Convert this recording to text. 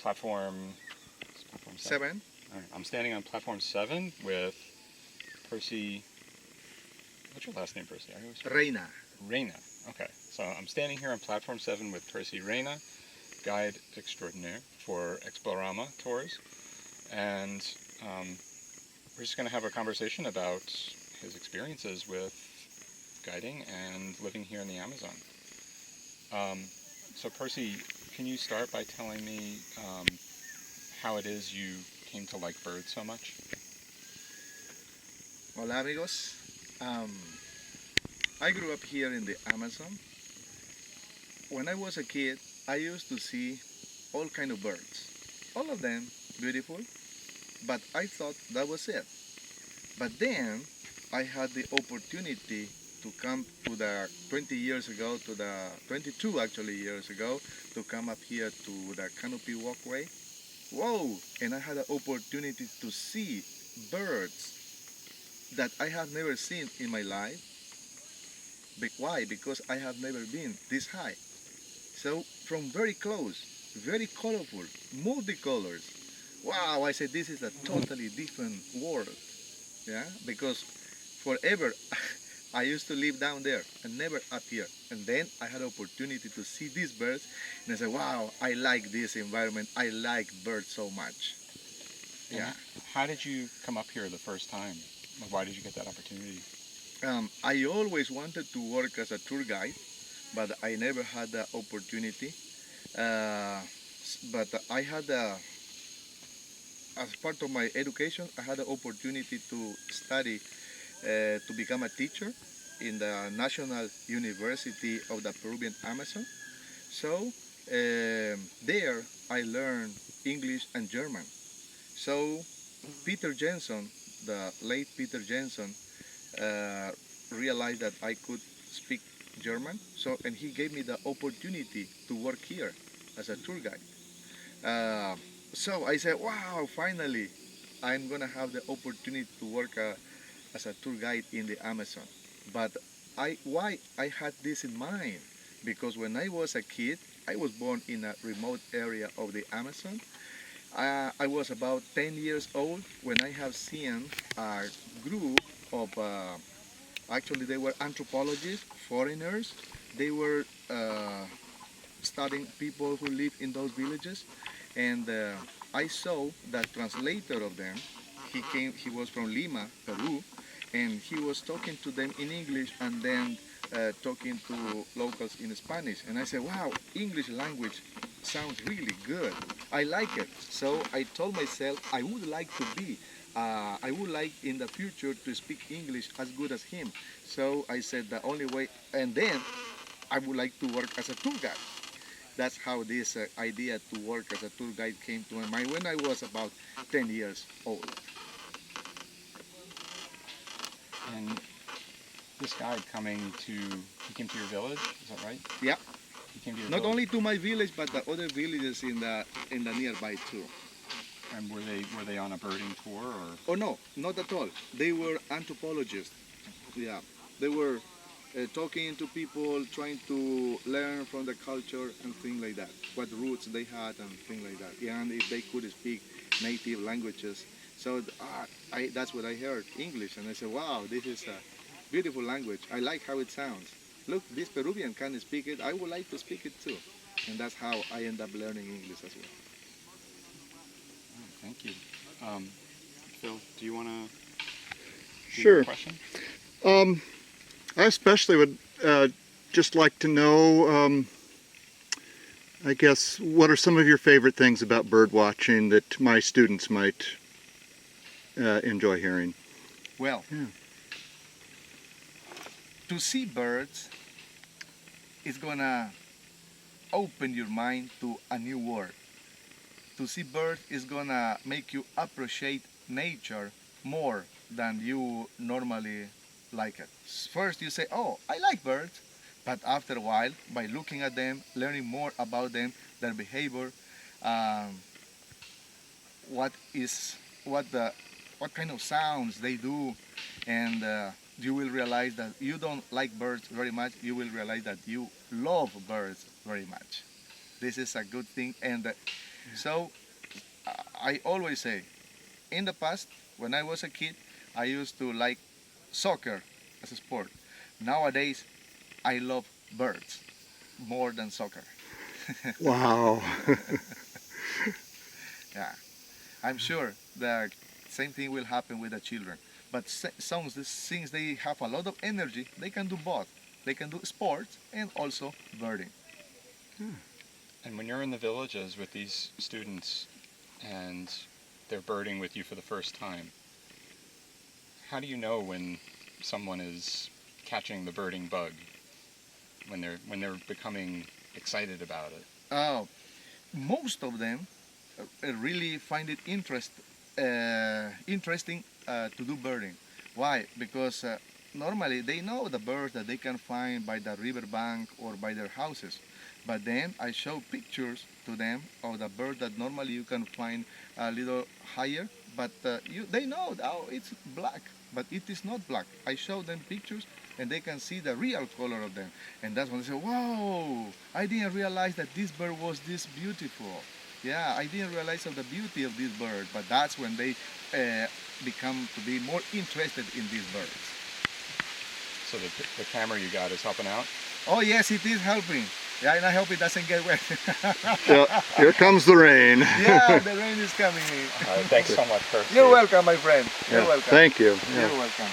platform, platform 7. All right. I'm standing on platform 7 with Percy. What's your last name, Percy? I always Reina. Reina. Okay. So I'm standing here on platform 7 with Percy Reina, guide extraordinaire for Explorama tours, and we're just going to have a conversation about his experiences with guiding and living here in the Amazon. So Percy, can you start by telling me how it is you came to like birds so much? Hola amigos. I grew up here in the Amazon. When I was a kid, I used to see all kind of birds. All of them beautiful, but I thought that was it. But then I had the opportunity to come to the 20 years ago, to the 22 actually years ago, to come up here to the canopy walkway. Whoa! And I had the opportunity to see birds that I have never seen in my life. Why? Because I have never been this high. So from very close, very colorful, multicolors. Wow, I said this is a totally different world. Yeah, because forever I used to live down there and never up here. And then I had opportunity to see these birds and I said, wow, I like this environment. I like birds so much. Yeah. How did you come up here the first time? Why did you get that opportunity? I always wanted to work as a tour guide, but I never had the opportunity. But I had as part of my education, I had the opportunity to study to become a teacher in the National University of the Peruvian Amazon. So there I learned English and German. So Peter Jensen, the late Peter Jensen, uh, realized that I could speak German. And he gave me the opportunity to work here as a tour guide. Uh, so I said, wow, finally, I'm gonna have the opportunity to work as a tour guide in the Amazon. But why I had this in mind? Because when I was a kid, I was born in a remote area of the Amazon. I was about 10 years old when I have seen a group of, actually they were anthropologists, foreigners. They were studying people who live in those villages. And I saw the translator of them. He was from Lima, Peru, and he was talking to them in English and then talking to locals in Spanish. And I said, wow, English language sounds really good. I like it. So I told myself I would like to be, I would like in the future to speak English as good as him. So I said the only way, and then I would like to work as a tour guide. That's how this idea to work as a tour guide came to my mind when I was about 10 years old. And this guide he came to your village, is that right? Yeah. He came to your Not village. only to my village, but the other villages in the nearby too. And were they on a birding tour or? Oh no, not at all. They were anthropologists. Yeah, they were talking to people, trying to learn from the culture and things like that. What roots they had and things like that. Yeah, and if they could speak native languages. So that's what I heard, English, and I said, wow, this is a beautiful language. I like how it sounds. Look, this Peruvian can speak it. I would like to speak it too. And that's how I end up learning English as well. Oh, thank you. Phil, do you want to? Sure. Question? I especially would just like to know, I guess, what are some of your favorite things about bird watching that my students might enjoy hearing? Well, Yeah. to see birds is gonna open your mind to a new world. To see birds is gonna make you appreciate nature more than you normally like it. First you say, oh, I like birds, but after a while, by looking at them, learning more about them, their behavior, um, what is what the what kind of sounds they do, and you will realize that you don't like birds very much. You will realize that you love birds very much. This is a good thing, and So I always say, in the past, when I was a kid, I used to like soccer as a sport. Nowadays, I love birds more than soccer. Wow. Yeah, I'm sure the same thing will happen with the children. But since they have a lot of energy, they can do both. They can do sports and also birding. And when you're in the villages with these students and they're birding with you for the first time, how do you know when someone is catching the birding bug? When they're becoming excited about it? Oh, most of them really find it interesting to do birding. Why? Because normally they know the birds that they can find by the riverbank or by their houses. But then I show pictures to them of the bird that normally you can find a little higher, but they know, oh, it's black, but it is not black. I show them pictures and they can see the real color of them. And that's when they say, wow, I didn't realize that this bird was this beautiful. Yeah, I didn't realize of the beauty of this bird, but that's when they become to be more interested in these birds. So the camera you got is helping out? Oh yes, it is helping. Yeah, and I hope it doesn't get wet. Yeah, here comes the rain. Yeah, the rain is coming in. Thanks so much, Percy. You're welcome, my friend. You're Yeah, welcome. thank you. Yeah. You're welcome.